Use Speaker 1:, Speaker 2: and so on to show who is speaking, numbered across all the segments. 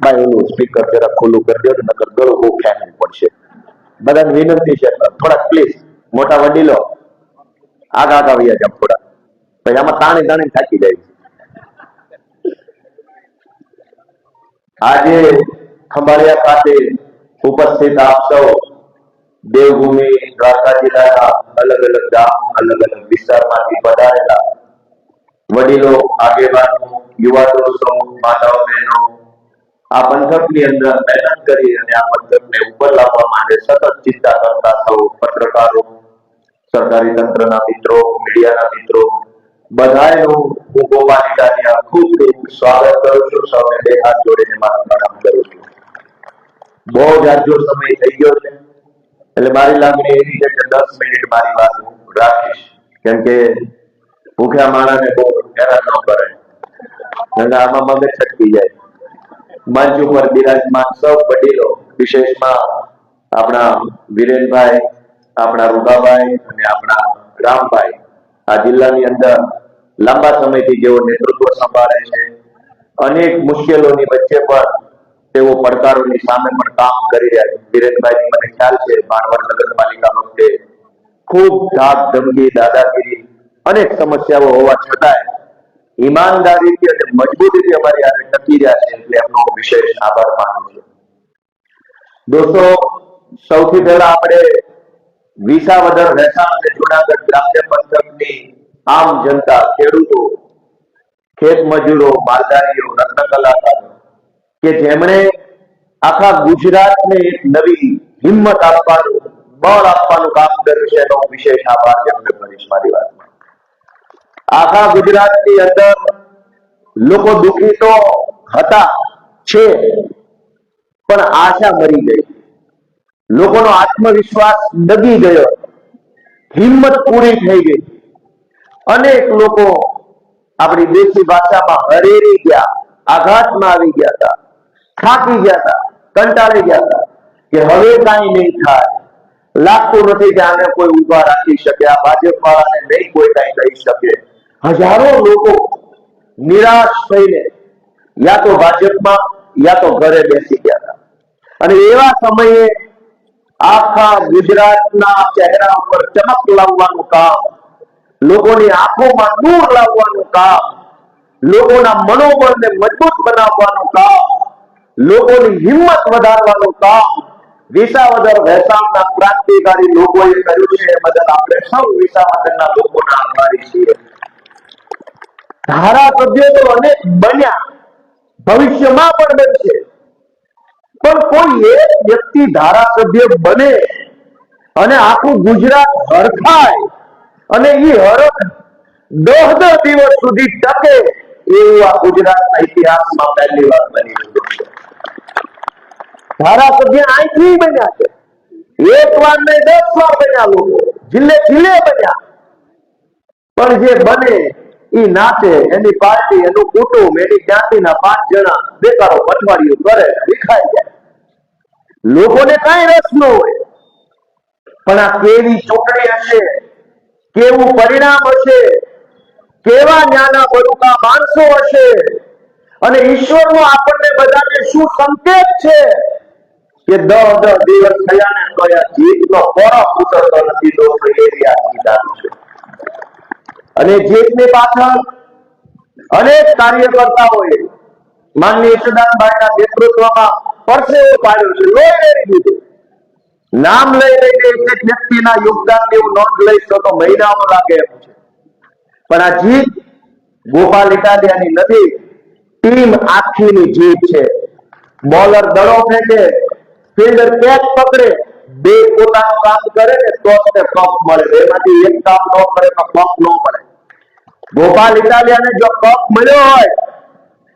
Speaker 1: ભાઈ ઓલું સ્પીકર જરા ખુલ્લું કરી દો, નકર ગળું બહુ ખેંચવું પડશે. બધાને વિનંતી છે, થોડાક પ્લીઝ મોટા વડીલો આગા આવ્યા જાવ થોડા, પછી આમાં તાણી તાણી થાકી જાય. આજે ખંભાળિયા ખાતે ઉપસ્થિત આપ સૌ દેવભૂમિ દ્વારકા જિલ્લાના અલગ અલગ ગામ, અલગ અલગ વિસ્તારમાંથી પધારેલા વડીલો, આગેવાનો, યુવા દોસ્તો, માતાઓ, બહેનો, આ પંથકની અંદર મહેનત કરી અને આ પંથકને ઉપર લાવવા માટે સતત ચિંતા કરતા સૌ પત્રકારો, સરકારી તંત્રના મિત્રો, મીડિયાના મિત્રો, બધાનું હું ગોપાલિકાની ખૂબ ખૂબ સ્વાગત કરું છું. સૌને બે હાથ જોડીને મારા પ્રણામ કરું છું. બહુ જાજો સમય થઈ ગયો છે, એટલે મારી લાગણી એવી છે કે 10 મિનિટ મારી વાત હું રાખીશ, કેમ કે ભૂખ્યા માણસને બહુ હેરાન ન કરે અને આમાં મગજ છટકી જાય. મંચ ઉપર બિરાજમાન સૌ વડીલો, વિશેષમાં આપણા વિરેનભાઈ, આપણા રૂબાભાઈ અને આપણા રામભાઈ આ જિલ્લાની અંદર લાંબા સમયથી જેઓ નેતૃત્વ સંભાળે છે, અનેક મુશ્કેલીઓની વચ્ચે પણ તેઓ પડકારોની સામે પણ કામ કરી રહ્યા છે. વિરેનભાઈની મને ખ્યાલ છે ભાણવડ નગરપાલિકા વખતે ખૂબ ધાક ધમકી, દાદાગીરી, અનેક સમસ્યાઓ હોવા છતાંય ઈમાનદારીથી અને મજબૂતીથી અમારી આજે ટકી રહ્યા છે, એટલે એમનો વિશેષ આભાર માનું છું. દોસ્તો, સૌથી પહેલા આપણે વિસાવદર, ભેસાણ અને જુનાગઢ ગ્રામ્ય પંથકની આમ જનતા, ખેડૂતો, ખેત મજૂરો, માલધારીઓ, રત્ન કલાકારો કે જેમણે આખા ગુજરાતને એક નવી હિંમત આપવાનું, બળ આપવાનું કામ કર્યું છે, એનો વિશેષ આભાર વ્યક્ત કરીશ મારી વાતમાં. આખા ગુજરાતની અંદર લોકો દુઃખી તો હતા, છે, પણ આશા મરી ગઈ. લોકોનો આત્મવિશ્વાસ ડગી ગયો, હિંમત પૂરી થઈ ગઈ. અનેક લોકો આપણી દેશી ભાષામાં હરેરી ગયા, આઘાતમાં આવી ગયા હતા, થાકી ગયા હતા, કંટાળી ગયા હતા કે હવે કાંઈ નહીં થાય. લાગતું નથી કે આને કોઈ ઉભા રાખી શકે, આ ભાજપ વાળાને નહીં કોઈ કાંઈ કહી શકે. હજારો લોકો નિરાશ થઈને યા તો ભાજપમાં યા તો ઘરે બેસી ગયા હતા. અને એવા સમયે આખા ગુજરાતના ચહેરા ઉપર ચમક લાવવાનું કામ, લોકોની આંખોમાં નૂર લાવવાનું કામ, લોકોના મનોબળને મજબૂત બનાવવાનું કામ, લોકોની હિંમત વધારવાનું કામ વિસાવદર ભેસાણના ક્રાંતિકારી લોકોએ કર્યું છે. એ બદલ આપણે સૌ વિસાવદરના લોકોના આભારી છીએ. ધારાસભ્યો તો અનેક બન્યા, ભવિષ્યમાં પણ બનશે, પણ કોઈ એક વ્યક્તિ ધારાસભ્ય બને અને આખું ગુજરાત હરખાય અને એ હરખ 10 દિવસ સુધી ટકે, એવું આ ગુજરાતના ઇતિહાસમાં પહેલી વાર બની રહ્યું છે. ધારાસભ્ય અહીંથી બન્યા છે, એક વાર નહીં 10 વાર બન્યા લોકો, જિલ્લે જિલ્લે બન્યા. પણ જે બને એ નાચે, એની પાર્ટી, એનું કુટુંબ, એની જ્ઞાતિના 5 જણા બેકારો પટવાડીઓ કરે, વિખાઈ જાય. લોકોને કઈ રસ ન હોય. પણ આ કેવી ચૂંટણી હશે, કેવું પરિણામ હશે, કેવા જ્ઞાના બળુકા માણસો હશે, અને ઈશ્વરનો આપણને બધાને શું સંકેત છે કે 10 દિવસ થયા ને તો આ જીતનો પરખ ઉતરતો નથી. દોસ્તો, એવી આ જીત છે. અને જીતની પાછળ અનેક કાર્યકર્તાઓએ માનનીય યશોદાનભાઈના નેતૃત્વમાં પરસેવો પાડ્યો છે, લોહી રેડી દીધું. નામ લઈ લઈને એક વ્યક્તિના યોગદાનની હું નોંધ લઈશ તો મહિનાઓ લાગે એમ છે. પણ આ જીત ગોપાલ ઇટાલિયાની નથી, ટીમ આખીની જીત છે. બોલર દડો ફેંકે, ફિલ્ડર કેચ પકડે, બે પોતાનું કામ કરે ને તો જ કપ મળે. એમાંથી એક કામ ન કરે તો કપ ન મળે. ગોપાલ ઇટાલિયાને જો કપ મળ્યો હોય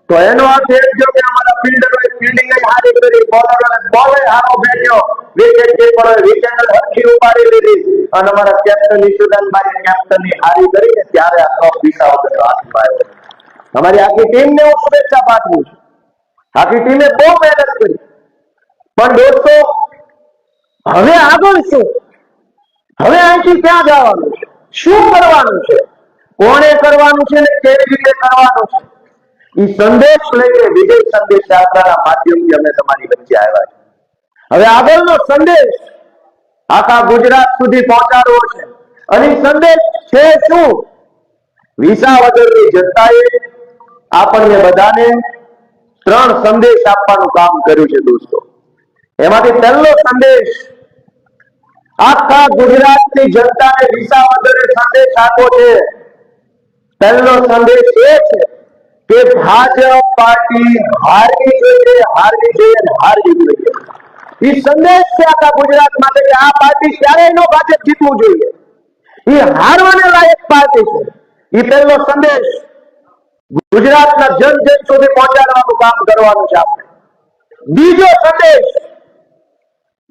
Speaker 1: તો એનો અર્થ એ થયો કે અમારા ફિલ્ડરોએ ફિલ્ડિંગ સારી કરી, બોલરોએ બોલ સારો ફેંક્યો, વિકેટ કીપરોએ વિકેટ હરખી ઉપાડી લીધી, અને અમારા કેપ્ટન ઈશુદાનભાઈ કેપ્ટનની હારી કરીને ત્યારે આ કપ વિસાવદરનો હાથમાં આવ્યો. અમારી આખી ટીમને હું શુભેચ્છા પાઠવું છું. આખી ટીમે બહુ મહેનત કરી. પણ દોસ્તો, હવે આગળ શું? હવે અહીંથી ક્યાં જવાનું છે? શું કરવાનું છે? કોણે કરવાનું છે ને કેવી રીતે કરવાનું છે? એ સંદેશ લઈને વિજય સંદેશ યાત્રાના માધ્યમથી અમે તમારી વચ્ચે આવ્યા છે। હવે આગળનો સંદેશ આખા ગુજરાત સુધી પહોંચાડવો છે અને સંદેશ છે શું? વિસાવદરની જનતાએ આપણને બધાને 3 સંદેશ આપવાનું કામ કર્યું છે દોસ્તો। એમાંથી પહેલો સંદેશ આખા ગુજરાતની જનતાને વિસાવદરે સંદેશ આપ્યો છે। પહેલો સંદેશ એ છે કે ભાજપ પાર્ટી હારવી જોઈએ, હારવી જોઈએ, હારવી જોઈએ। એ સંદેશ છે આખા ગુજરાત માટે કે આ પાર્ટી ક્યારેય નો ભાજપ જીતવું જોઈએ, એ હારવાને લાયક પાર્ટી છે। એ પહેલો સંદેશ ગુજરાતના જન જન સુધી પહોંચાડવાનું કામ કરવાનું છે આપણે। બીજો સંદેશ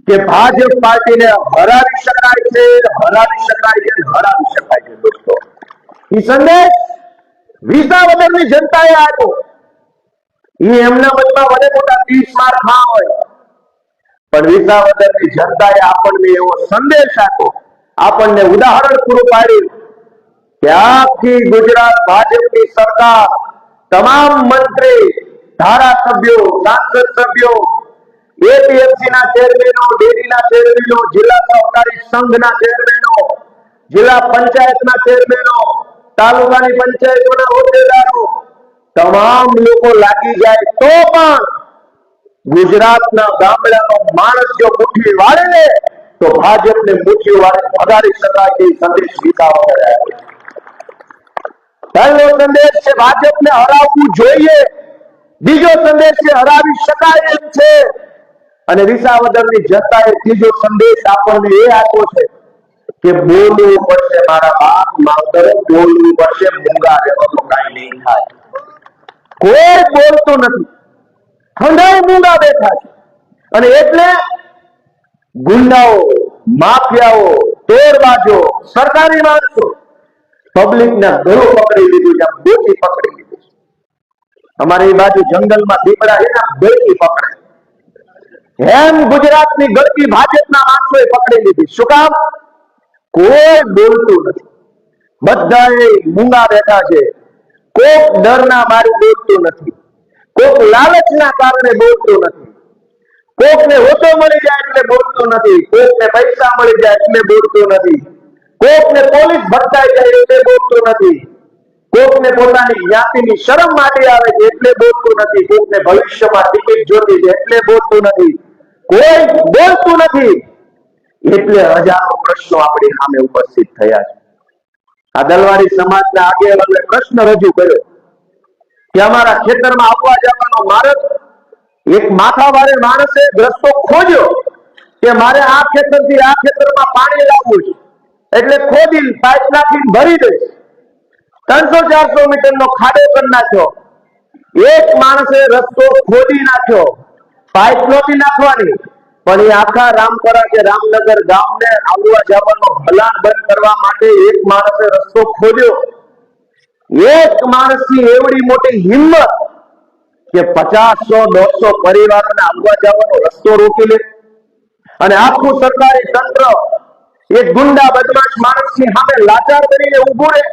Speaker 1: કે ભાજપ પાર્ટીને હરાવી શકાય છે, હરાવી શકાય છે, હરાવી શકાય છે દોસ્તો। એ સંદેશ વિસાવદરની જનતાએ આપ્યો। એ એમના મનમાં ભલે મોટા 30 માર ખા હોય, પણ વિસાવદરની જનતાએ આપણને એવો સંદેશ આપ્યો, આપણને ઉદાહરણ પૂરું પાડ્યું કે આખી ગુજરાત ભાજપની સરકાર, તમામ મંત્રી, ધારાસભ્યો, સાંસદ સભ્યો, એપીએમસી ના ચેરમેનો, ડેરીના ચેરમેનો, જિલ્લા સહકારી સંઘના ચેરમેનો, જિલ્લા પંચાયતના ચેરમેનો, તાલુકાની પંચાયતોના હોદ્દેદારો, તમામ લોકો લાગી જાય તો પણ ગુજરાતના ગામડાનો માણસ જો મુઠ્ઠી વાળે ને તો ભાજપને મુઠ્ઠી વાળે ભગાડી શકાય તે સંદેશ વિસાવદરે આપ્યો। પહેલો સંદેશ છે ભાજપને હરાવવું જોઈએ, બીજો સંદેશ છે હરાવી શકાય એમ છે, અને વિસાવદરની જનતાએ ત્રીજો સંદેશ આપણને એ આપ્યો છે કે બોલવું પડશે મારા બાપ માવતરો, બોલવું પડશે, મૂંગા રહેવાનું કાંઈ નહીં થાય। કોઈ બોલતું નથી, ઠંડાઈ મૂંગા બેઠા છે, અને એટલે ગુંડાઓ, માફિયાઓ, તોડબાજો, સરકારી માણસો પબ્લિકના ગળું પકડી લીધું છે, ગોચી પકડી લીધું છે। અમારે એ બાજુ જંગલમાં દીપડા છે ને, ગળકી પકડે, એમ ગુજરાતની ગળકી ભાજપના માણસોએ પકડી લીધી। શું કામ? કોઈ બોલતું નથી, બધાએ મૂંગા બેઠા છે। કોક ડરના મારે બોલતું નથી, કોક લાલચના કારણે બોલતું નથી, કોકને હોતો મળી જાય એટલે બોલતું નથી, કોકને પૈસા મળી જાય એટલે બોલતું નથી, કોકને પોલીસ ભટકાઈ જાય એટલે બોલતું નથી, કોકને પોતાની જ્ઞાતિની શરમ માટી આવે છે એટલે બોલતું નથી, કોકને ભવિષ્યમાં ટિકિટ જોતી છે એટલે બોલતું નથી, કોઈ બોલતું નથી, એટલે હજારો પ્રશ્નો આપણી સામે ઉપસ્થિત થયા છે। આ દલવાડી સમાજના આગેવાનોએ પ્રશ્ન રજૂ કર્યો કે અમારા ખેતરમાં આવવા જવાનો માર્ગ, એક માથાભારે માણસે રસ્તો ખોજ્યો કે મારે આ ખેતરથી આ ખેતરમાં પાણી લાવવું છે, એટલે ખોદી પાઇપ નાખીને ભરી દઈશ, 300-400 મીટરનો ખાડો કરી નાખ્યો। એક માણસે રસ્તો ખોદી નાખ્યો, પાઇપ નહોતી નાખવાની, પણ એ આખા રામપરા કે રામનગર ગામને આવવા જવાનો હલાન બંધ કરવા માટે એક માણસે રસ્તો ખોદ્યો। એક માણસની એવડી મોટી હિંમત કે 50-100-150 પરિવારોને આવવા જવાનો રસ્તો રોકી લે, અને આખું સરકારી તંત્ર એક ગુંડા બદમાશ માણસની સામે લાચાર કરીને ઊભું રહે।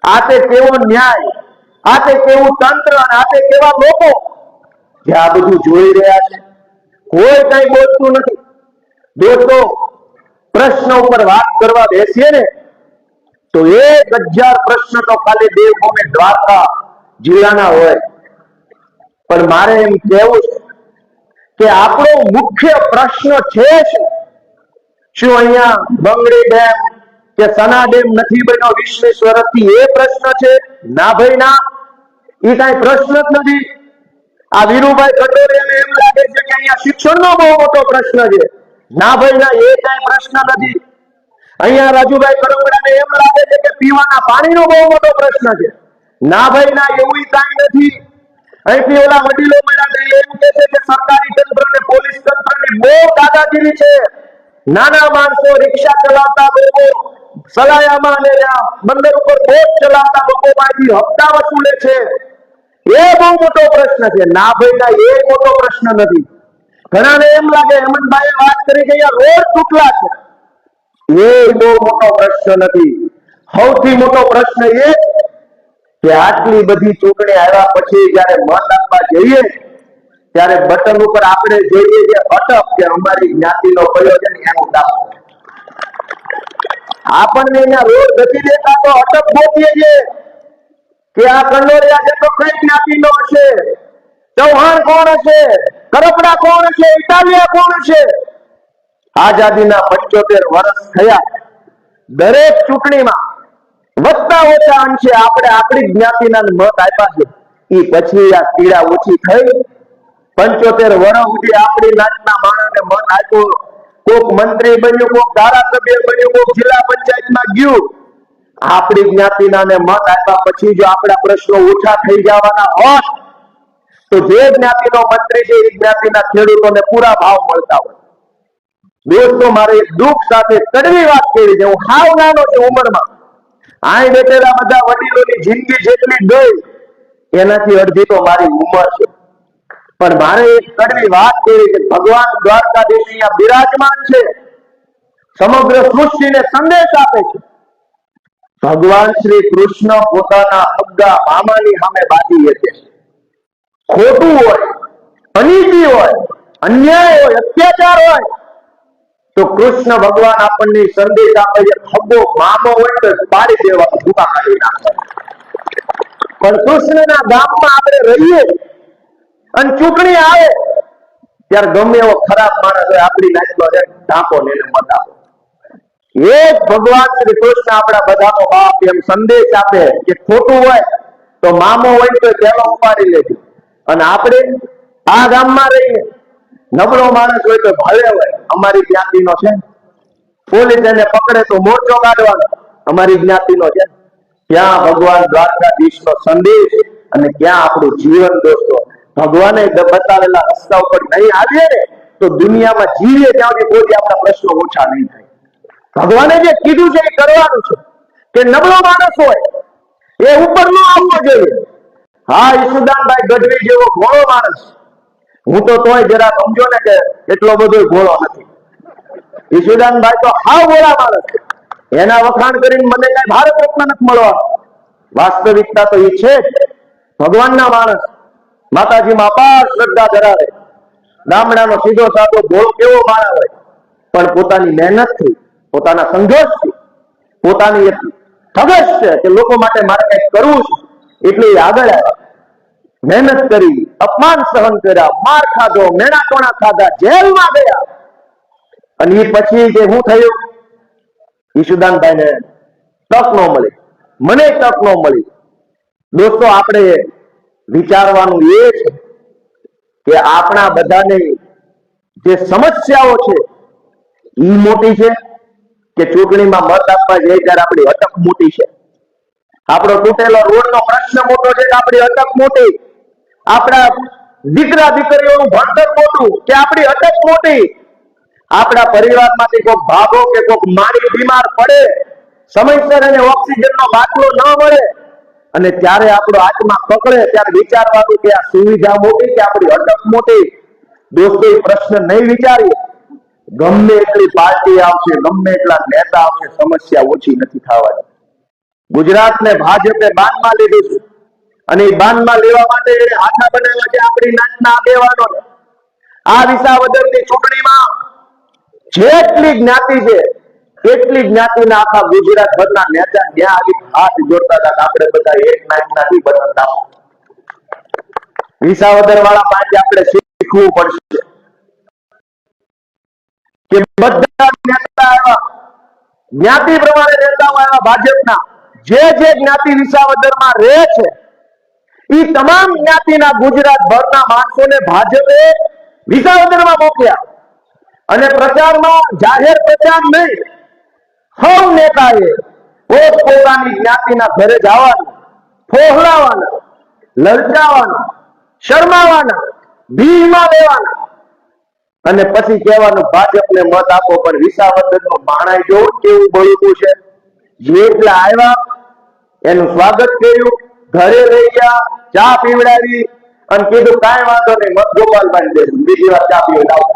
Speaker 1: આ તે કેવો ન્યાય, આ તે કેવું તંત્ર, અને આ તે કેવા લોકો જે આ બધું જોઈ રહ્યા છે, કોઈ કઈ બોલતું નથી। દોસ્તો, પ્રશ્ન ઉપર વાત કરવા બેસીએ ને તો 1000 પ્રશ્ન તો ખાલી દેવભૂમિ દ્વારકા જિલ્લાના હોય, પણ મારે એમ કહેવું છે કે આપણો મુખ્ય પ્રશ્ન છે શું અહીંયા બંગડી ડેમ કે સના ડેમ નથી બન્યો 20 વર્ષથી? એ પ્રશ્ન છે? ના ભાઈ ના, એ કઈ પ્રશ્ન જ નથી। આ વીરુભાઈ કટોરિયાને એમ લાગે છે કે અહીંયા શિક્ષણનો બહુ મોટો પ્રશ્ન છે। ના ભાઈ ના, એ કઈ પ્રશ્ન નથી। અહીંયા રાજુભાઈ કરમડાને એમ લાગે છે કે પીવાના પાણીનો બહુ મોટો પ્રશ્ન છે। ના ભાઈ ના, એવું કઈ નથી। અહીંથી ઓલા વડીલો મળ્યા એમ કહે છે કે સરકારી તંત્ર ને પોલીસ તંત્રની બહુ દાદાગીરી છે। નાના માણસો, રિક્ષા ચલાવતા લોકો, સલાયામાં અને બંદર ઉપર બોટ ચલાવતા લોકો માંથી હપ્તા વસૂલે છે, એ બહુ મોટો પ્રશ્ન છે। ના ભાઈ ના, એ મોટો પ્રશ્ન નથી। ઘણાને એમ લાગે, હેમંતભાઈએ વાત કરી કે અહીંયા રોડ તૂટલા છે, એ બહુ મોટો પ્રશ્ન નથી। સૌથી મોટો પ્રશ્ન એ કે આટલી બધી ચૂંટણી આવ્યા પછી જયારે મત આપવા જઈએ ત્યારે બટન ઉપર આપણે જોઈએ કે અટક કે અમારી જ્ઞાતિનો કયો છે ને એનું દાખલો આપણને એના રોજ નથી દેતા તો અટક ગોતીએ છીએ કે આ કંડોરિયા છે તો કઈ જ્ઞાતિનો હશે, ચૌહાણ કોણ હશે, કરપડા કોણ હશે, ઇટાલિયા કોણ હશે. આઝાદીના 75 વર્ષ થયા, દરેક ચૂંટણીમાં વધતા ઓછા અંશે આપણે આપણી જ્ઞાતિના મત આપ્યા છે. એ પછી આ પીડા ઓછી થઈ. 75 વર્ષ સુધી આપણી નાતના માણસને મત આપ્યો, કોક મંત્રી બન્યું, કોક ધારાસભ્ય બન્યું, કોક જિલ્લા પંચાયતમાં ગયું. આપણી જ્ઞાતિના મત આપ્યા પછી જો આપણા પ્રશ્નો ઓછા થઈ જવાના હોત તો જે જ્ઞાતિનો મંત્રી છે એ જ્ઞાતિના ખેડૂતોને પૂરા ભાવ મળતા હોય. દોસ્તો, મારે એક દુઃખ સાથે કડવી વાત કરી છે. હું હાવ નાનો છું ઉંમરમાં, અહીં બેઠેલા બધા વડીલોની જિંદગી જેટલી ગઈ એનાથી અડધી તો મારી ઉંમર છે. પણ મારે એક કડવી વાત કરી છે. ભગવાન દ્વારકાધીશ અહીંયા બિરાજમાન છે, સમગ્ર સૃષ્ટિને સંદેશ આપે છે. ભગવાન શ્રી કૃષ્ણ પોતાના અગ્ગા મામાની સામે બાજી છે. ખોટું હોય, અનીતિ હોય, અન્યાય હોય, અત્યાચાર હોય તો કૃષ્ણ ભગવાન આપણને સંદેશ આપે છે, ખભો મામો હોય તો પાડી દેવા, ભૂકા કાઢી નાખે. પણ કૃષ્ણના ગામમાં આપણે રહીએ અને ચૂંટણી આવે ત્યારે ગમે એવો ખરાબ માણસ હોય આપણી નાખલો ઢાંકો ને મત આપો. એ ભગવાન શ્રી કૃષ્ણ આપણા બધાનો બાપ એમ સંદેશ આપે કે ખોટું હોય તો મામો હોય તો પેલો ઉપાડી લેજો. અને આપણે આ ગામમાં રહીએ, નબળો માણસ હોય તો ભલે હોય, અમારી જ્ઞાતિનો છે, પોલીસ એને પકડે તો મોરચો કાઢવાનો, અમારી જ્ઞાતિનો છે. ક્યાં ભગવાન દ્વારકાધીશનો સંદેશ અને ક્યાં આપણું જીવન. દોસ્તો, ભગવાને બતાવેલા રસ્તા ઉપર નહીં આવીએ ને તો દુનિયામાં જીવીએ ત્યાં સુધી કોઈ આપણા પ્રશ્નો ઓછા નહીં થાય. ભગવાને જે કીધું છે એ કરવાનું છે કે નબળો માણસ હોય એ ઉપર ન આવવો જોઈએ. હા, ઈશુદાનભાઈ ગઢવી જેવો ઘોડો માણસ, હું તો તોય જરા સમજો ને કે એટલો બધો ઘોડો નથી. ઈશુદાનભાઈ તો હાવ ઘોડા માણસ, એના વખાણ કરીને મને કઈ ભારત રત્ન નથી મળવાનો. વાસ્તવિકતા તો એ છે ભગવાનના માણસ, માતાજીમાં અપાર શ્રદ્ધા ધરાવે, ગામડાનો સીધો સાધો ઘોડો કેવો માણસ હોય પણ પોતાની મહેનતથી, પોતાના સંઘર્ષથી, પોતાની એક ધગશ છે કે લોકો માટે મારે કંઈક કરવું છે એટલે આગળ આવ્યા, મહેનત કરી, અપમાન સહન કર્યા, માર ખાધો, મેણા ટોણા ખાધા, જેલમાં ગયા. અને એ પછી જે શું થયું, ઈશુદાનભાઈને તક ન મળી, મને તક ન મળી. દોસ્તો, આપણે વિચારવાનું એ છે કે આપણા બધાને જે સમસ્યાઓ છે એ મોટી છે કે ચૂંટણીમાં મત આપવા જઈએ ત્યારે આપણી અટક મોટી છે. આપણો તૂટેલો રોડનો પ્રશ્ન મોટો છે કે આપણી અટક મોટી, આપણા દીકરા દીકરીઓનું ભણતર મોટું કે આપણી અટક મોટી, આપણા પરિવારમાંથી કોઈક ભાગો કે કોઈક મારી બીમાર પડે, સમયસર એને ઓક્સિજનનો બાટલો ન મળે અને ત્યારે આપણો આત્મા પકડે ત્યારે વિચારવાનું કે આ સુવિધા મોટી કે આપણી અટક મોટી. દોસ્તો, એ પ્રશ્ન નહીં વિચારીએ, ગમે એટલી પાર્ટી આવશે, ગમે એટલા નેતા આવશે, સમસ્યા ઓછી નથી થવાની. ગુજરાતને ભાજપે બાનમાં લીધું છે અને એ બાનમાં લેવા માટે એને હાથા બનાવ્યા છે આપણી નાતના આગેવાનો. આ વિસાવદરની ચૂંટણીમાં જેટલી જ્ઞાતિ છે એટલી જ્ઞાતિના આખા ગુજરાત ભરના નેતા ત્યાં આવી હાથ જોડતા હતા. આપણે બધા એક નાતના નથી બનતા. વિસાવદર વાળા પાસે આપણે શીખવું પડશે કે બધા નેતા આવ્યા, જ્ઞાતિ પ્રમાણે નેતાઓ આવ્યા ભાજપના. જે જ્ઞાતિ વિસાવદરમાં રહે છે એ તમામ જ્ઞાતિના ગુજરાત ભરના માણસોને ભાજપે વિસાવદરમાં મોકલ્યા અને પ્રચારમાં, જાહેર પ્રચાર નહીં, સૌ નેતાએ પોતપોતાની જ્ઞાતિના ઘરે જવાનું, ફોહલાવાના, લલચાવાના, શરમાવાના, ભીડમાં લેવાના અને પછી કહેવાનું ભાજપને મત આપો. પણ વિસાવદરનો માણાઈ જોવું કેવું બોલવું છે. જેટલા આવ્યા એનું સ્વાગત કર્યું, ઘરે લઈ ગયા, ચા પીવડાવી અને કીધું કાંઈ વાંધો નહીં, મત ગોપાલભાઈ દેશું, બીજી વાર ચા પીવડાવો.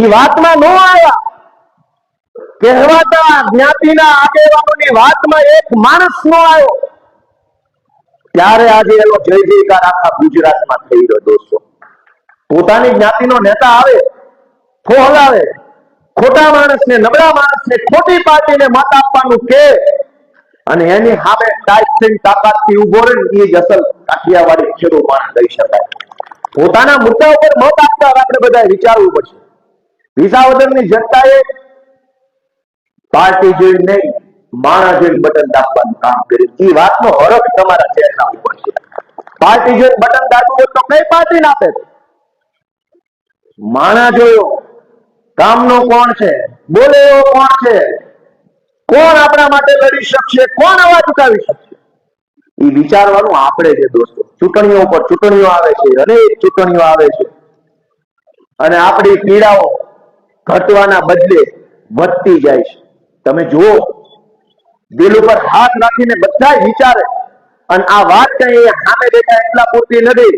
Speaker 1: એ વાતમાં ન આવ્યા કહેવાતા જ્ઞાતિના આગેવાનોની વાતમાં એક માણસ નો આવ્યો ત્યારે આજે એનો જય જયકાર આખા ગુજરાતમાં થઈ રહ્યો. દોસ્તો, પોતાની જ્ઞાતિનો નેતા આવે, ફોહલાવે, ખોટા માણસને, નબળા માણસને, ખોટી પાર્ટીને મત આપવાનું કે અને એની સામે ટાઈટ થઈને તાકાતથી ઉભો રહે, એ જ અસલ કાઠિયાવાડી ખેડૂત માણસ કહી શકાય. પોતાના મુદ્દા ઉપર મત આપતા આપણે બધા વિચારવું પડશે. વિસાવદરની જનતાએ પાર્ટી જોઈને નહીં, માણસ જોઈને બટન દાબવાનું કામ કર્યું. એ વાતનો હરખ તમારા ચહેરા ઉપર છે. પાર્ટી જોઈને બટન દાબવું હોય તો કઈ પાર્ટી ના આપે? માણસ જોયો, કામનો કોણ છે, બોલે એવો કોણ છે, કોણ આપણા માટે લડી શકશે, કોણ અવાજ ઉઠાવી શકશે, એ વિચારવાનું આપણે છે. દોસ્તો, ચૂંટણીઓ પર ચૂંટણીઓ આવે છે, અનેક ચૂંટણીઓ આવે છે અને આપણી પીડાઓ ઘટવાના બદલે વધતી જાય છે. તમે જુઓ, દિલ ઉપર હાથ રાખીને બધા વિચારે. અને આ વાત કઈ સામે બેઠા એટલા પૂરતી નથી.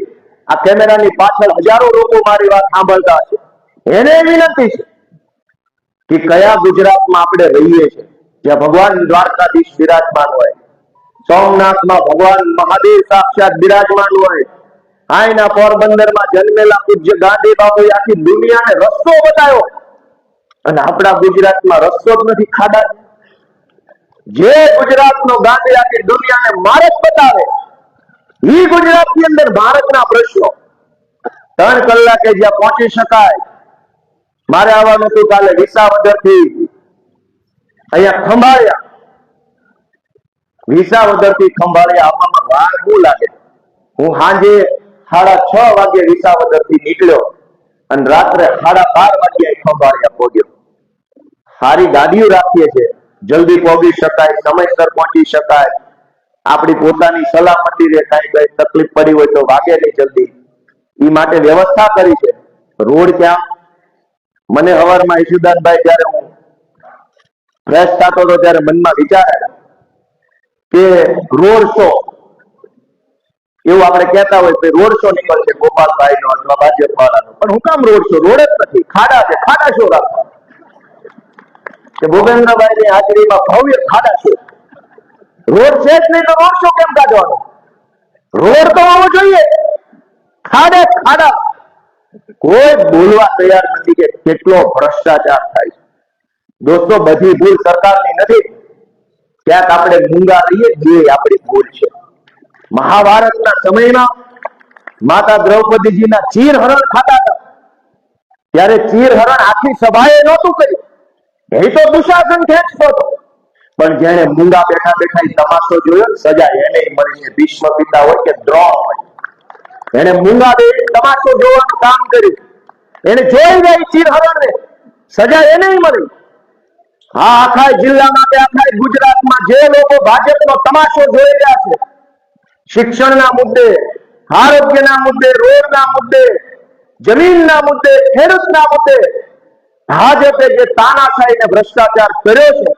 Speaker 1: આ કેમેરાની પાછળ હજારો લોકો મારી વાત સાંભળતા હશે. એને વિનંતી છે કે કયા ગુજરાતમાં આપણે રહીએ છીએ, જ્યાં ભગવાન દ્વારકાધીશ બિરાજમાન હોય, સોમનાથમાં ભગવાન મહાદેવ સાક્ષાત બિરાજમાન હોય, આયના પોરબંદરમાં જન્મેલા પૂજ્ય ગાંધી બાપુએ આખી દુનિયાને રસ્તો બતાવ્યો અને આપણા ગુજરાતમાં રસ્તો જ નથી. ખાડા જે ગુજરાતનો ગાંધી આખી દુનિયાને માર્ગ બતાવે, એ ગુજરાતની અંદર ભારતના પ્રશ્નો 3 કલાકે જ્યાં પહોંચી શકાય. મારે આવવાનું હતું કાલે વિસાવદરથી અહીંયા ખંભાળિયા. વિસાવદરથી ખંભાળિયા આવવામાં વાર શું લાગે? હું સાંજે 6:30 વાગે વિસાવદરથી નીકળ્યો અને રાત્રે 12:30 વાગે ખંભાળિયા પહોંચ્યો. સારી ગાડીઓ રાખીએ છીએ, જલ્દી પહોંચી શકાય, સમયસર પહોંચી શકાય. આપણી પોતાની સલામતી રે, કઈ તકલીફ પડી હોય તો વાગે નહીં જલ્દી, એ માટે વ્યવસ્થા કરી છે. રોડ ક્યાં? મને હવારમાં ઈશુદાનભાઈ જયારે હું ફ્રેશ થતો હતો ત્યારે મનમાં વિચાર કે રોડ શો, એવું આપણે કહેતા હોય કે રોડ શો નીકળશે ગોપાલભાઈ નો અથવા ભાજપ વાળાનો, પણ હું કામ રોડ શો? રોડ જ નથી, ખાડા છે. ખાડા શો રાખવા કે ભૂપેન્દ્રભાઈ ની હાજરીમાં ભવ્ય ખાડા શો? રોડ છે જ નહીં તો રોડ શો કેમ કાઢવાનો? રોડ તો હોવો જોઈએ. ખાડે ખાડા. કોઈ બોલવા તૈયાર નથી કે કેટલો ભ્રષ્ટાચાર થાય છે. દોસ્તો, બધી ભૂલ સરકારની નથી. ક્યાંક આપણે મૂંગા રહીએ, જે આપણી ભૂલ છે. મહાભારતના સમયમાં માતા દ્રૌપદીજીના ચીરહરણ ખાતા હતા ત્યારે ચીરહરણ આખી સભાએ નહોતું કર્યું, એ તો દુશાસન ખેંચતો હતો. પણ જેને મૂંગા બેઠા બેઠા તમાશો જોયો, સજા એને મળી છે. ભીષ્મ પિતા હોય કે દ્રોણ હોય, એને મૂંગા બે તમાશો જોવાનું કામ કર્યું. એને જોઈ ગઈ ચીરહરણને, સજા એને મળી. હા, આખા જિલ્લામાં કે આખા ગુજરાતમાં જે લોકો ભાજપનો તમાશો જોઈ રહ્યા છે, શિક્ષણના મુદ્દે, આરોગ્યના મુદ્દે, રોડના મુદ્દે, જમીનના મુદ્દે, ખેડૂતના મુદ્દે ભાજપે જે તાનાશાહી ને ભ્રષ્ટાચાર કર્યો છે,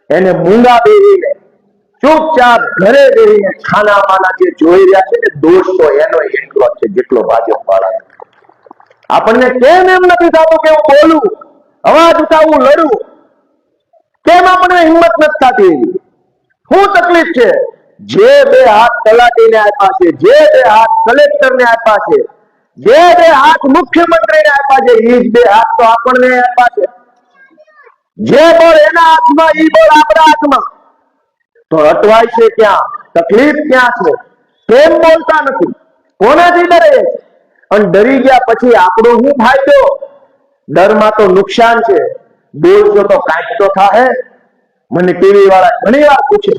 Speaker 1: એને મૂંગા બેહીને ચૂપચાપ ઘરે બેહીને ખાનામાના જે જોઈ રહ્યા છે ને, દોષ તો એનો એટલો છે જેટલો ભાજપ વાળા. આપણને કેમ એમ નથી થતું કે હું બોલું, અવાજ ઉઠાવું, લડું? કેમ આપણને હિંમત નથી થતી? શું તકલીફ છે? જે 2 હાથ તલાટીને આપ્યા છે, જે 2 હાથ કલેક્ટરને આપ્યા છે, જે 2 હાથ મુખ્યમંત્રીને આપ્યા છે, એ જ 2 હાથ તો આપણને આપ્યા છે. જે બોલ એના હાથમાં, એ બોલ આપણા હાથમાં. તો અટવાય છે ક્યાં? તકલીફ ક્યાં છે? કેમ બોલતા નથી? કોનાથી ડરે? અને ડરી ગયા પછી આપણો શું ફાયદો? ડરમાં તો નુકસાન છે. બોલશો તો કાંઈક તો થાય. મને ટીવી વાળા ઘણી વાર પૂછે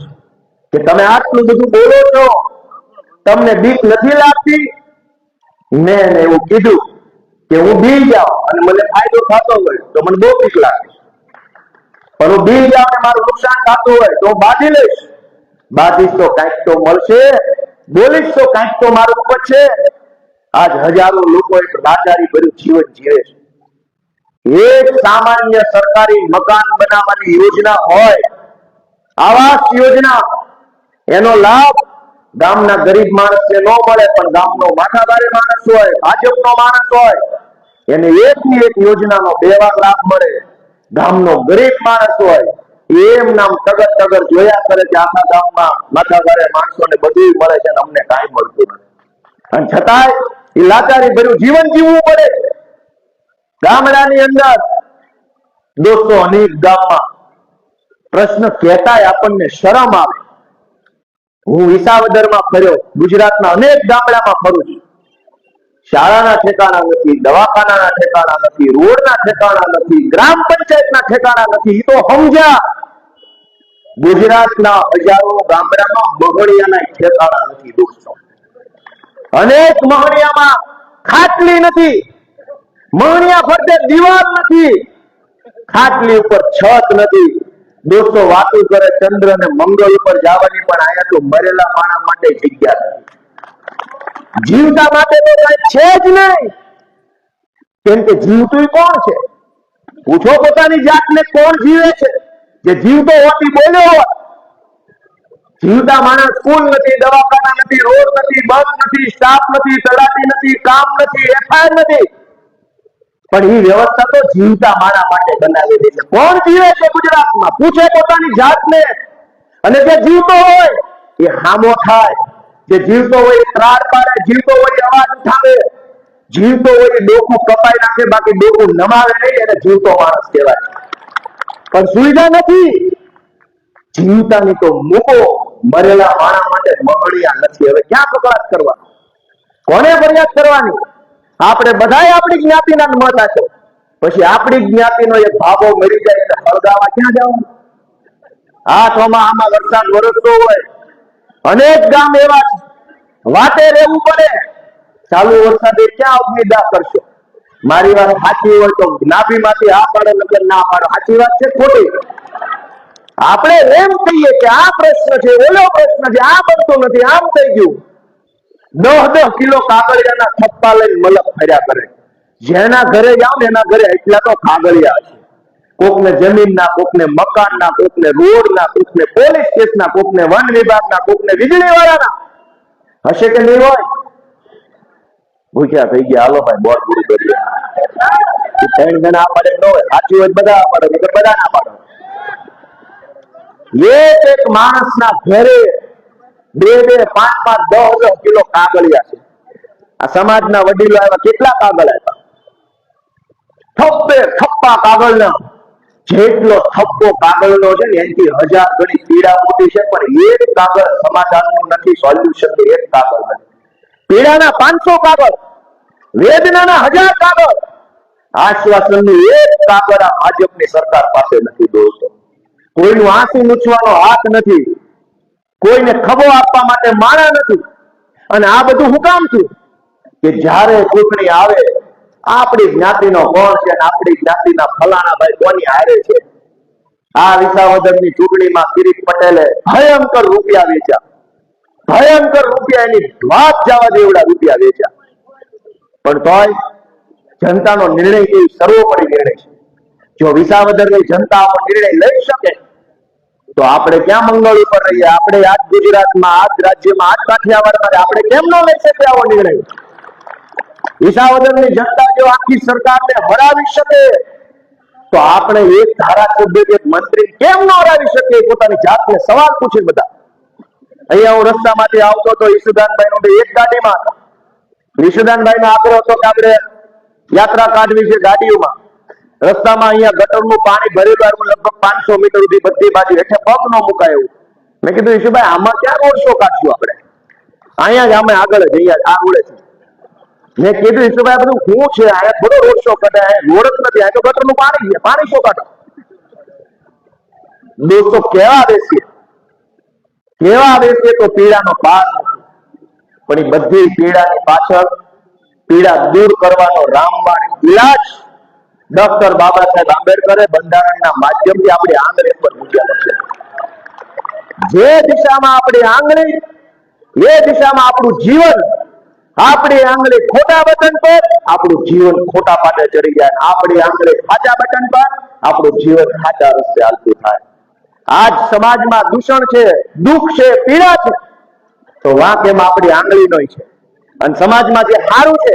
Speaker 1: કે તમે આટલું બધું બોલો છો, તમને બીક નથી લાગતી? મેં એવું કીધું કે હું બી જાઉં અને મને ફાયદો થતો હોય તો મને બહુ બીક લાગે, પણ હું બી જાઉં અને મારું નુકસાન થતું હોય તો હું બાજી લઈશ. બાજીશ તો કાંઈક તો મળશે, બોલીશ તો કાંઈક તો મારું ઉપર છે. આજ હજારો લોકો એક લાચારી ભર્યું જીવન જીવે છે. એક સામાન્ય સરકારી મકાન બનાવવાની યોજના હોય, આવાસ યોજના, એનો લાભ ગામના ગરીબ માણસને ન મળે, પણ ગામનો માથાભારે માણસ હોય, ભાજપનો માણસ હોય, એને એકની એક યોજનાનો 2 વાર લાભ મળે. ગામનો ગરીબ માણસ હોય એમ નામ ટગર ટગર જોયા કરે કે આખા ગામમાં માથા ભારે માણસોને બધું મળે છે અને અમને કાંઈ મળતું નથી, અને છતાંય એ લાચારી ભર્યું જીવન જીવવું પડે. ગામડાની અંદર દોસ્તો અનેક ગામમાં પ્રશ્ન કહેતાય આપણને શરમ આવે. હું વિસાવદરમાં ફર્યો, ગુજરાતના અનેક ગામડામાં ફરું છું. શાળાના ઠેકાણા નથી, દવાખાનાના ઠેકાણા નથી, રોડના ઠેકાણા નથી, ગ્રામ પંચાયતના ઠેકાણા નથી. એ તો સમજ્યા. ગુજરાતના હજારો ગામડામાં મહણિયાના ઠેકાણા નથી દોસ્તો. અનેક મહણિયામાં ખાટલી નથી, મહણિયા ફરતે દિવાલ નથી, ખાટલી ઉપર છત નથી. દોસ્તો વાતો કરે ચંદ્ર અને મંગળ ઉપર જવાની, પણ અહીંયા તો મરેલા માણસ માટે જગ્યા નથી. જીવતા માટે તો કઈ છે જ નહીં. કેમ કે જીવતું કોણ છે? પૂછો પોતાની જાતને, કોણ જીવે છે? જે જીવતો હોતી બોલ્યો હોત. જીવતા માણસ સ્કૂલ નથી, દવાખાના નથી, રોડ નથી, બસ નથી, સ્ટાફ નથી, તલાટી નથી, કામ નથી, એફઆઈઆર નથી. પણ એ વ્યવસ્થા તો જીવતા માણસ માટે બનાવેલી છે. કોણ જીવે છે ગુજરાતમાં? પૂછે પોતાની જાતને. અને જે જીવતો હોય એ હામો થાય, જે જીવતો હોય એ ત્રાડ પાડે, જીવતો હોય એ અવાજ ઉઠાવે, જીવતો હોય એ ડોકું કપાઈ નાખે, બાકી ડોકું નમાવે નહીં, એને જીવતો માણસ કહેવાય. પણ સુવિધા નથી. જીવતાની તો મૂકો, મરેલા માણસ માટે મહણિયા નથી. હવે ક્યાં કકડાટ કરવા? કોને ફરિયાદ કરવાની? આપણે બધાય આપણી જ્ઞાતિના મત આપો, પછી આપણી જ્ઞાતિનો એક ભાગો મરી જાય એટલે હળગાવા ક્યાં જવાનું? આ ચોમાસામાં વરસાદ વરસતો હોય, અનેક ગામ એવા છે, વાટે રહેવું પડે. ચાલુ વરસાદે ક્યાં અગ્નિદાહ કરશો? મારી વાત સાચી હોય તો નાભીમાંથી આ પાડો, નકર ના પાડો. સાચી વાત છે ખોટી? આપણે એમ કહીએ કે આ પ્રશ્ન છે, ઓલો પ્રશ્ન છે, આ બનતું નથી, આમ થઈ ગયું. 10 કિલો કાગળિયાના થપ્પા લઈને મલક ફર્યા કરે. જેના ઘરે જાવ ને એના ઘરે એટલા તો કાગળિયા છે. કોકને જમીનના, કોકને મકાનના, કોકને રોડના, કોકને પોલીસ સ્ટેશનના, કોકને વન વિભાગના, કોકને વીજળી વાળાના. હશે કે નહીં હોય? ભૂખ્યા થઈ ગયા. હાલો ભાઈ બોલ પૂરું કરીએ. 3 જણા આ પાડે ન હોય, સાચી હોય બધા આ પાડો, બધા ના પાડો. એક માણસના ઘરે 2-2, 5-5, 10 કિલો કાગળિયા છે. આ સમાજના વડીલો આવ્યા, કેટલા કાગળ આવ્યા? થપ્પા કાગળના. જેટલો થપ્પો કાગળનો છે ને એનાથી 1000 ગણી પીડા મોટી છે, પણ એક કાગળ સમાધાનનું નથી, સોલ્યુશન એક કાગળ નથી. પીડાના 500 કાગળ, વેદનાના 1000 કાગળ, આશ્વાસનનું એક કાગળ આ ભાજપની સરકાર પાસે નથી દોસ્તો. કોઈનું આંસુ લૂછવાનો હાથ નથી, કોઈને ખભો આપવા માટે માણા નથી. અને આ બધું હું કામ થયું કે જ્યારે ચૂંટણી આવે, આપણી જ્ઞાતિનો કોણ છે, આપણી જ્ઞાતિના ફલાણા ભાઈ કોની હારે છે. આ વિસાવદરની ચૂંટણીમાં કિરીટ પટેલે ભયંકર રૂપિયા વેચ્યા, ભયંકર રૂપિયા, એની વાત જવા દેવડા રૂપિયા વેચ્યા. પણ તોય જનતાનો નિર્ણય એ સર્વોપરી નિર્ણય છે. જો વિસાવદરની જનતા આવો નિર્ણય લઈ શકે તો આપણે ક્યાં મંગળ ઉપર રહીએ? આપણે આજ ગુજરાતમાં, આજ રાજ્યમાં, આજ કાઠિયાવાડમાં આપણે કેમ ન લઈ શકીએ આવો નિર્ણય? વિસાવદરની જનતા જો આખી સરકારને હરાવી શકે તો આપણે એક ધારાસભ્ય કે મંત્રી કેમ ન હરાવી શકીએ? પોતાની જાતને સવાલ પૂછે બધા. અહીંયા હું રસ્તામાંથી આવતો તો ઈશુદાનભાઈ નું એક ગાડીમાં હતા. ઈશુદાનભાઈ નો આગ્રહ હતો કે આપણે યાત્રા કાઢવી છે ગાડીઓમાં. રસ્તામાં અહીંયા ગટરનું પાણી ભરેલું આવ્યું, લગભગ 500 મીટર સુધી બધી બાજુ હેઠે પગ ન મુકાય એવું. મેં કીધું ઈશુભાઈ આમાં ક્યાં રોડ શો કાઢશું આપણે? અહીંયા જ અમે આગળ જ અહીંયા આ રોડે છે. મેં કીધું ઈશુભાઈ બધું શું છે? અહીંયા થોડો રોડ શો કઢાય, રોડ જ નથી, અહીંયા તો ગટરનું પાણી છે, પાણી શો કાઢો? દોસ્તો કેવા બેસીએ તો પીડાનો પાર નથી. પણ એ બધી પીડાની પાછળ પીડા દૂર કરવાનો રામબાણ ઇલાજ ડોક્ટર બાબા સાહેબ આંબેડકરે બંધારણના માધ્યમથી આપણી આંગળી પર મૂક્યા છે. જે દિશામાં આપણી આંગળી, એ દિશામાં આપણું જીવન. આપણી આંગળી ખોટા બટન પર, આપણું જીવન ખોટા પાટે ચડી જાય. આપણી આંગળી સાચા બટન પર, આપણું જીવન સાચા રસ્તે હાલતું થાય. આજ સમાજમાં દૂષણ છે, દુઃખ છે, પીડા છે, તો વાંક એમાં આપણી આંગળીનો છે. અને સમાજમાં જે સારું છે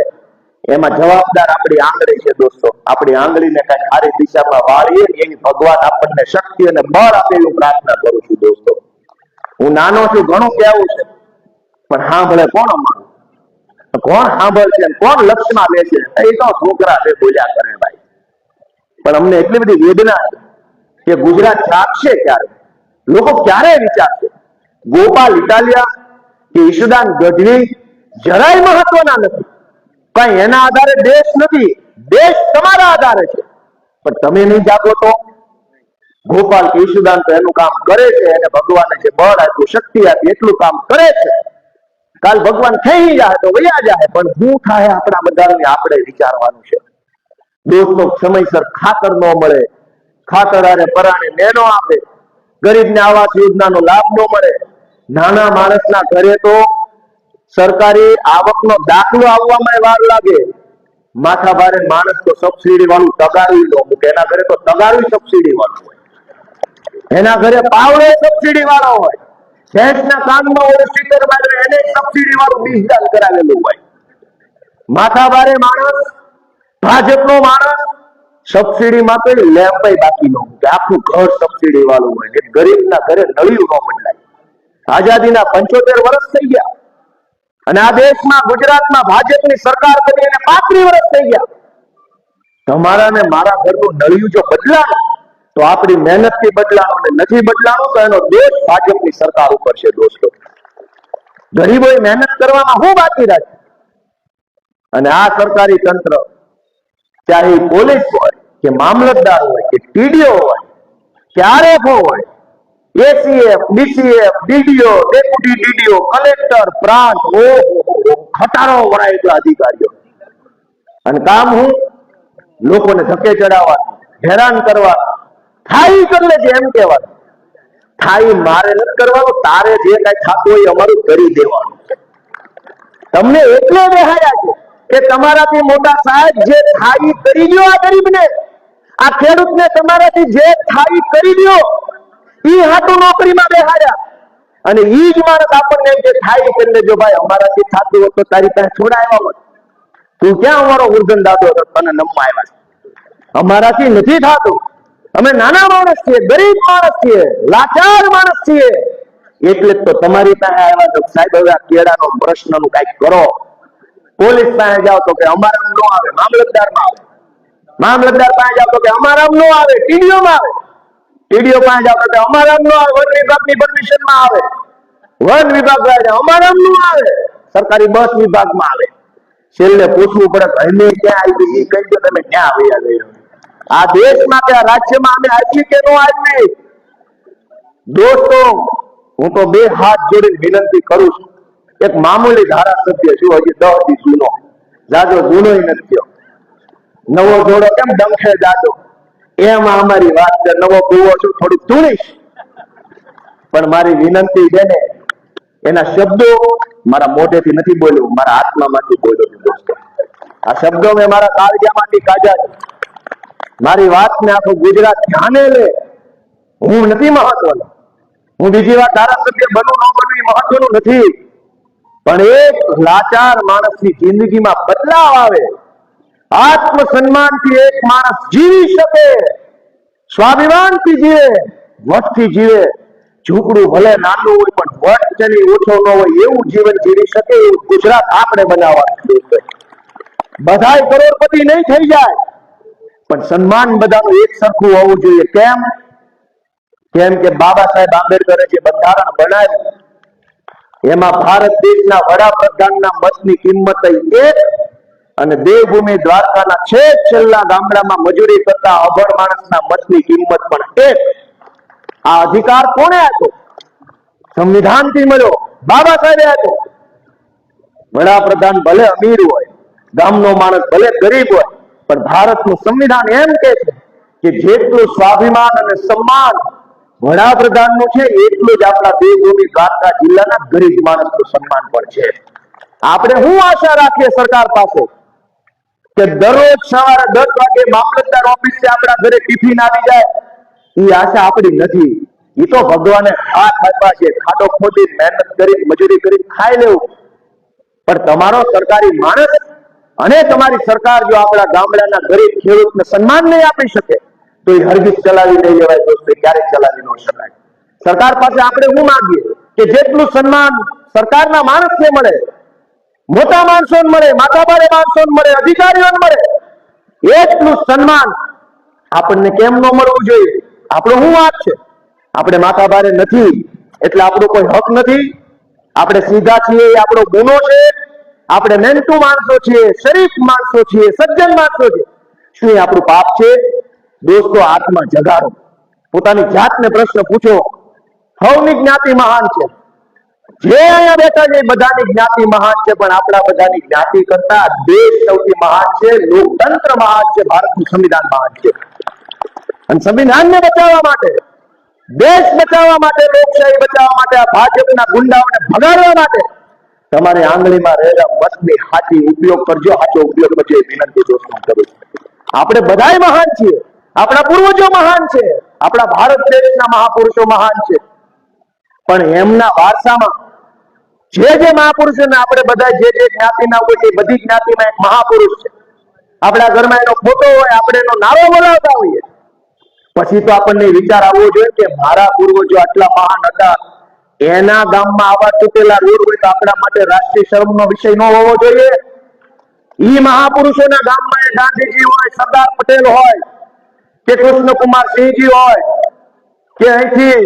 Speaker 1: એમાં જવાબદાર આપણી આંગળી છે દોસ્તો. આપણી આંગળીને કઈ સારી દિશામાં વાળીએ એવી ભગવાન આપણને શક્તિ અને બળ આપે એવું પ્રાર્થના કરું છું દોસ્તો. હું નાનો છું, ઘણું કહેવું છે, પણ સાંભળે કોણ અમારું? કોણ સાંભળશે? કોણ લક્ષમાં બેસે? એ તો છોકરા છે, બોલ્યા કરે ભાઈ. પણ અમને એટલી બધી વેદના છે કે ગુજરાત જાગશે ક્યારે? લોકો ક્યારે વિચારશે? ગોપાલ ઇટાલિયા કે ઈશુદાન ગઢવી જરાય મહત્વના નથી. કઈ એના આધારે દેશ નથી, દેશ તમારા આધારે છે. પણ તમે નહીં જાગો તો? ગોપાલ કે ઈશુદાન તો એનું કામ કરે છે, એને ભગવાને જે બળ આપ્યું, શક્તિ આપી, એટલું કામ કરે છે. કાલ ભગવાન થઈ જાય તો વયા જાય, પણ શું થાય આપણા બધાને આપણે વિચારવાનું છે દોસ્તો. સમયસર ખાતર ન મળે, ખાતર આરે પરાણે નેનો આપે, ગરીબને આવાસ યોજનાનો લાભ ન મળે, નાના માણસના ઘરે તો સરકારી આવકનો દાખલો આવવામાં વાર લાગે. માથા ભારે માણસ તો સબસિડી વાળું તગારું લો મૂકે, એના ઘરે તો તગારું સબસિડી વાળું હોય, એના ઘરે પાવડો સબસિડી વાળો હોય, ભેંસના કાનમાં ઓલું સ્ટીકર માર્યું એને સબસિડી વાળું બીજદાન કરાવેલું હોય. માથા ભારે માણસ, ભાજપનો માણસ સબસિડીમાં તો લેમ્પાઈ બાકી ન મૂકે, આખું ઘર સબસિડી વાળું હોય. ગરીબના ઘરે નળિયું ન બદલાય. આઝાદીના 75 વર્ષ થઈ ગયા અને આ દેશમાં ગુજરાતમાં ભાજપની સરકાર બની અને 35 વર્ષ થઈ ગયા. તમારા ને મારા ઘરનું નળિયું જો બદલાનું તો આપણી મહેનતથી બદલાનું, ને નથી બદલાનું તો એનો દોષ ભાજપની સરકાર ઉપર છે દોસ્તો. ગરીબોએ મહેનત કરવામાં શું બાકી રાખે? અને આ સરકારી તંત્ર, ચાહે પોલીસ હોય કે મામલતદાર હોય કે ટીડીઓ હોય કે આરએફઓ હોય, ACF, DCF, DDO, deputy DDO, collector, પ્રાંત, ખટારો વળાય અધિકારીઓ. અને કામ હું લોકોને ધકે ચડાવવાનું, હેરાન કરવાનું, થાઈ કરી લેજે એમ કહેવાનું. થાઈ મારે નથી કરવાનું, તારે જે કઈ થતું હોય અમારું કરી દેવાનું. તમને એટલે દેખાયા છે કે તમારાથી મોટા સાહેબ જે થાઈ કરી દો આ ગરીબને, આ ખેડૂતને તમારાથી જે થાઈ કરી દો ઈ હાટું નોકરીમાં બેહાડ્યા. અને ઈ જ માણસ આપણને જે થાઈ કરી લેજો ભાઈ, અમારાથી થતું હોય તો તારી પાસે થોડા આવ્યા હોય. તું ક્યાં અમારો ઉર્ધન દાદો હતો તને નમવા આવ્યા? અમારાથી નથી થતું. અમે નાના માણસ છીએ, ગરીબ માણસ છીએ, લાચાર માણસ છીએ. એટલે જ તો તમારી પાસે આવ્યા તો સાહેબ હવે આ કેળાનો પ્રશ્નનું કઈક કરો. પોલીસ પાસે જાઓ તો કે અમારા ન આવે, મામલતદારમાં આવે. મામલતદાર પાસે જાઓ તો કે અમારા ન આવે, ટીડીઓમાં આવે. ટીડીઓ પાસે જાઓ તો કે અમારા ન આવે, વન વિભાગની પરમિશનમાં આવે. વન વિભાગ પાસે અમારા ન આવે, સરકારી બસ વિભાગમાં આવે. છેલ્લે પૂછવું પડે અમે ક્યાં આવી, એ કહી દો તમે ક્યાં આવ્યા ગયો. આ દેશમાં કે આ રાજ્યમાં અમે આવી કે ન આવી? દોસ્તો, હું તો બે હાથ જોડીને વિનંતી કરું છું. એક મામૂલી ધારાસભ્ય છું, હજી 10 દી જૂનો, જાજો જૂનો નથી થયો. નવો જોડો કેમ ડંખે જાજો, એમાં અમારી વાત છે. નવો કુવો છું, થોડી ધૂણીશ, પણ મારી વિનંતી છે ને, એના શબ્દો મારા મોઢેથી નથી બોલ્યું, મારા આત્મામાંથી બોલ્યો છું દોસ્તો. આ શબ્દો મેં મારા કાળજામાંથી કાઢ્યા છે. મારી વાતને આખું ગુજરાત ધ્યાને લે. હું નથી મહત્વનો, હું બીજી વાર ધારાસભ્ય બનવું ન બનવું મહત્વનું નથી, પણ એક લાચાર માણસની જિંદગીમાં બદલાવ આવે, આત્મસન્માનથી એક માણસ જીવી શકે, સ્વાભિમાનથી જીવે, વટથી જીવે. ઝૂંપડું ભલે નાનું હોય પણ વટ તેની ઓછો ન હોય એવું જીવન જીવી શકે એવું ગુજરાત આપણે બનાવવાનું છે. બધાય કરોડપતિ નહીં થઈ જાય, પણ સન્માન બધાનું એક સરખું હોવું જોઈએ. કેમ કે બાબા સાહેબ આંબેડકરે જે બંધારણ બનાવ્યું એમાં ભારત દેશના વડાપ્રધાનના મતની કિંમત 1 અને દેવભૂમિ દ્વારકાના છેલ્લા ગામડામાં મજૂરી કરતા અભણ માણસના મતની કિંમત પણ 1. આ અધિકાર કોણે આપ્યો? સંવિધાનથી મળ્યો, બાબા સાહેબે આપ્યો. વડાપ્રધાન ભલે અમીર હોય, ગામનો માણસ ભલે ગરીબ હોય, પણ ભારતનું સંવિધાન એમ કે છે કે જેટલું સ્વાભિમાન અને સન્માન વડાપ્રધાનનું છે એટલું જ આપણા દેવભૂમિ દ્વારકા જિલ્લાના ગરીબ માણસનું સન્માન પણ છે. આપણે શું આશા રાખીએ સરકાર પાસે કે દરરોજ સવારે 10 વાગે મામલતદાર ઓફિસે આપણા ઘરે ટિફિન આવી જાય? એ આશા આપણી નથી. એ તો ભગવાને હાથ આપ્યા છે, ખાડો ખોદી મહેનત કરી મજૂરી કરી ખાઈ લેવું. પણ તમારો સરકારી માણસ
Speaker 2: અને તમારી સરકાર જો આપણા ગામડાના ગરીબ ખેડૂતને સન્માન નહીં આપી શકે તો એ હરગીજ ચલાવી નહીં લેવાય દોસ્તો, ક્યારેય ચલાવી ન શકાય. સરકાર પાસે આપણે શું માંગીએ કે જેટલું સન્માન સરકારના માણસને મળે, મોટા માણસોને મળે, માથાભારે માણસોને મળે, અધિકારીઓને મળે, એટલું સન્માન આપણને કેમ ન મળવું જોઈએ? આપણો શું વાત છે? આપણે માથાભારે નથી એટલે આપણો કોઈ હક નથી? આપણે સીધા છીએ એ આપણો ગુનો છે? આપણે મહેનતુ માણસો છીએ, શરીફ માણસો છીએ, સજ્જન માણસો છીએ, શું એ આપણું પાપ છે? દોસ્તો, આત્મા જગાડો, પોતાની જાતને પ્રશ્ન પૂછો. સૌની જ્ઞાતિ મહાન છે, જે અહીંયા બેઠા છે બધાની જ્ઞાતિ મહાન છે, પણ આપણા બધાની જ્ઞાતિ કરતા દેશ સૌથી મહાન છે, લોકતંત્ર મહાન છે, ભારતનું સંવિધાન મહાન છે. અને સંવિધાનને બચાવવા માટે, દેશ બચાવવા માટે, લોકશાહી બચાવવા માટે, આ ભાજપના ગુંડાઓને ભગાડવા માટે તમારે આંગળીમાં રહેલા મતની સાચી ઉપયોગ કરજો, સાચો ઉપયોગ કરજો એ વિનંતી દોસ્તો કરું છું. આપણે બધાય મહાન છીએ, આપણા પૂર્વજો મહાન છે, આપણા ભારત દેશના મહાપુરુષો મહાન છે, પણ એમના વારસામાં જે મહાપુરુષોને આપણે બધા જે જ્ઞાતિના હોય એ બધી જ્ઞાતિમાં એક મહાપુરુષ છે. આપણા ઘરમાં એનો ફોટો હોય, આપણે એનો નારો બોલાવતા હોઈએ, પછી તો આપણને વિચાર આવવો જોઈએ કે મારા પૂર્વજો આટલા મહાન હતા, એના ગામમાં આવા તૂટેલા રોડ હોય તો આપણા માટે રાષ્ટ્રીય શરમનો વિષય ન હોવો જોઈએ? ઈ મહાપુરુષોના ગામમાં એ ગાંધીજી હોય, સરદાર પટેલ હોય, કે કૃષ્ણકુમાર સિંહજી હોય, કે અહીંથી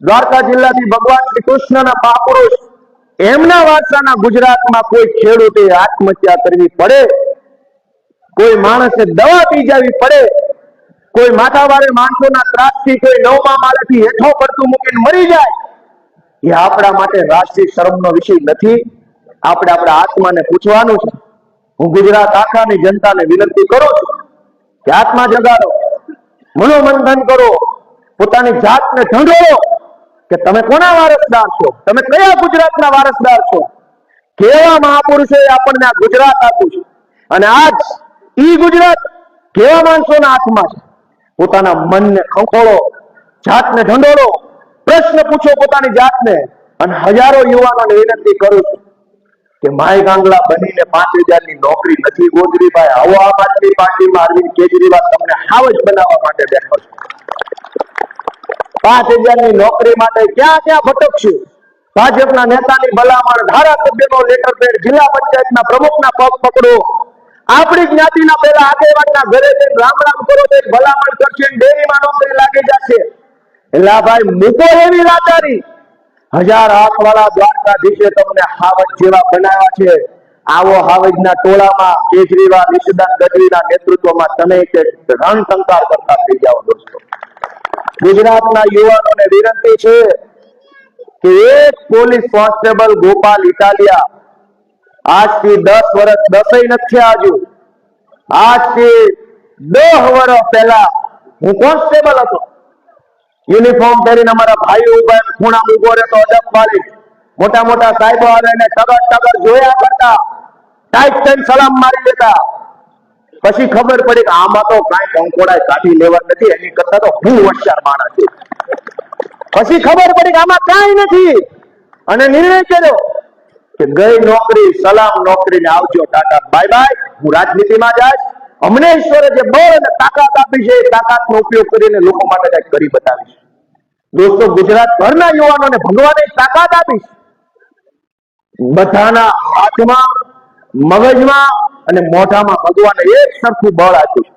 Speaker 2: દ્વારકા જિલ્લાથી ભગવાન શ્રી કૃષ્ણના મહાપુરુષ, એમના વારસાના ગુજરાતમાં કોઈ ખેડૂતે આત્મહત્યા કરવી પડે, કોઈ માણસે દવા પી જવી પડે, કોઈ માથાભારે માણસોના ત્રાસથી કોઈ 9મા માળેથી હેઠો પડતું મૂકીને મરી જાય, એ આપણા માટે રાષ્ટ્રીય શરમનો વિષય નથી? આપણે આપણા આત્માને પૂછવાનું છે. હું ગુજરાત આખાની જનતાને વિનંતી કરું છું કે આત્મા જગાડો, મનોમંથન કરો, પોતાની જાતને ઢંઢોળો કે તમે કોના વારસદાર છો, તમે કયા ગુજરાતના વારસદાર છો, કેવા મહાપુરુષોએ આપણને આ ગુજરાત આપ્યું છે, અને આજ ઈ ગુજરાત કેવા માણસોના હાથમાં છે. પોતાના મનને ખંખોળો, જાતને ઢંઢોળો, પ્રશ્ન પૂછો પોતાની જાતને. અને હજારો યુવાનોને વિનંતી કરું છું કે માય ગાંગલા બનીને 5000ની નોકરી નથી ગોતવી ભાઈ. આવો આમ આદમી પાર્ટીમાં અરવિંદ કેજરીવાલ તમને હાવ જ બનાવવા માટે બેઠો છે. 5000ની નોકરી માટે ક્યાં ક્યાં ભટકશું? ભાજપના નેતાની ભલામણ, ધારાસભ્યનો લેટર પેડ, જિલ્લા પંચાયતના પ્રમુખના પગ પકડો, આપણી જ્ઞાતિના પેલા આગેવાનના ઘરે જઈને રામ રામ કરો તો ભલામણ કરશે, ડેરીમાં નોકરી લાગી જશે. એટલે ભાઈ મૂકો એવી લાચારી. 1000 આંખવાળા દ્વારકાધીશે તમને હાવજ જેવા બનાવ્યા છે. આવો હાવજના ટોળામાં કેજરીવાલ, ઈશુદાન ગઢવીના નેતૃત્વમાં તમે કે રણસંકાર કરતા થઈ જાઓ દોસ્તો. ગુજરાતના યુવાનોને વિનંતી છે કે એક પોલીસ કોન્સ્ટેબલ ગોપાલ ઇટાલિયા આજથી 10 વર્ષ 10 નથી થયા હજુ, આજથી 10 વર્ષ પહેલા હું કોન્સ્ટેબલ હતો. યુનિફોર્મ પહેરીને અમારા ભાઈઓ ઉભા ખૂણામાં ઉભો રહેતો, અડપ મારી મોટા મોટા સાહેબો આવે ને ટગર ટગર જોયા કરતા, ટાઈટ ટાઈટ સલામ મારી દેતા. પછી ખબર પડી કે આમાં તો કાંઈ કંકોડાય કાઢી લેવા નથી, એની કરતા તો હું હોશિયાર માણસ છું. પછી ખબર પડી કે આમાં કાંઈ નથી, અને નિર્ણય કર્યો કે ગઈ નોકરી સલામ નોકરી ને આવજો ટાટા બાય બાય, હું રાજનીતિમાં જાય. અમને ઈશ્વરે જે બળ અને તાકાત આપી છે એ તાકાતનો ઉપયોગ કરીને લોકો માટે કંઈક કરી બતાવીશ. દોસ્તો, ગુજરાત ભરના યુવાનોને ભગવાને તાકાત આપી છે. બધાના હાથમાં, મગજમાં અને મોઢામાં ભગવાને એક સરખું બળ આપ્યું છે.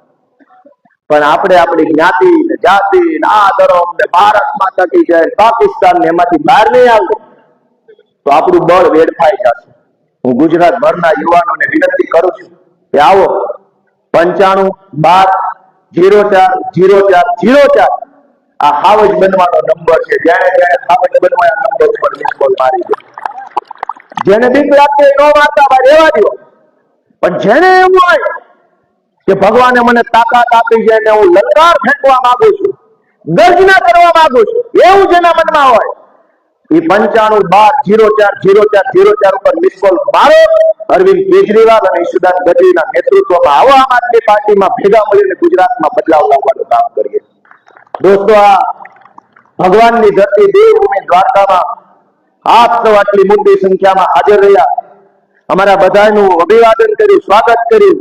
Speaker 2: પણ આપણે આપણી જ્ઞાતિ ને જાતિ ને આ ધર્મ ને ભારત માતા કી જય, પાકિસ્તાન ને એમાંથી બહાર નહીં આવે તો આપણું બળ વેડફાઈ જશે. હું ગુજરાત ભરના યુવાનોને વિનંતી કરું છું કે આવો 95-04-04-04 આ હાવજ બનવાનો નંબર છે. જેને હાવજ બનવા નંબર ઉપર મિસ કોલ મારી દો. જેને બીક લાગતી ન મારતા ભાઈ રહેવા દો, પણ જેને એવું હોય કે ભગવાને મને તાકાત આપી છે અને હું લલકાર ફેંકવા માંગુ છું, ગર્જના કરવા માંગુ છું, એવું જેના મનમાં હોય એ 95-12-04-04-04 ઉપર મિસ કોલ મારો. અરવિંદ કેજરીવાલ અને ઈશુદાન ગઢવીના નેતૃત્વમાં આવો આમ આદમી પાર્ટીમાં ભેગા મળીને ગુજરાતમાં બદલાવ લાવવાનું કામ કરીએ. દોસ્તો, આ ભગવાનની ધરતી દેવભૂમિ દ્વારકામાં આપ સૌ આટલી મોટી સંખ્યામાં હાજર રહ્યા અમારા બધાનું અભિવાદન કર્યું, સ્વાગત કર્યું.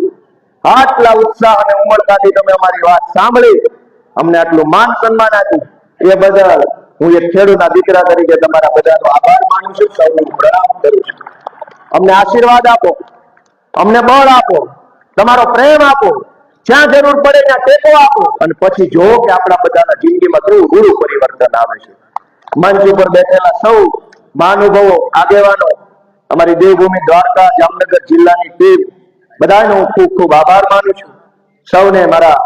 Speaker 2: આટલા ઉત્સાહ અને ઉમળકાથી તમે અમારી વાત સાંભળી, અમને આટલું માન સન્માન આપ્યું, એ બદલ હું એક ખેડૂતના દીકરા તરીકે તમારા બધાનો આભાર માનું છું, સૌને પ્રણામ કરું છું. અમને આશીર્વાદ આપો, અમને બળ આપો, તમારો પ્રેમ આપો, જ્યાં જરૂર પડે ત્યાં ટેકો આપો, અને પછી જો કે આપણા બધાના જિંદગીમાં કેવું રૂડું પરિવર્તન આવે છે. મંચ ઉપર બેઠેલા સૌ મહાનુભાવો, આગેવાનો, અમારી દેવભૂમિ દ્વારકા જામનગર જિલ્લાની ટીમ, બધાનો હું ખૂબ ખૂબ આભાર માનું છું. સૌને મારા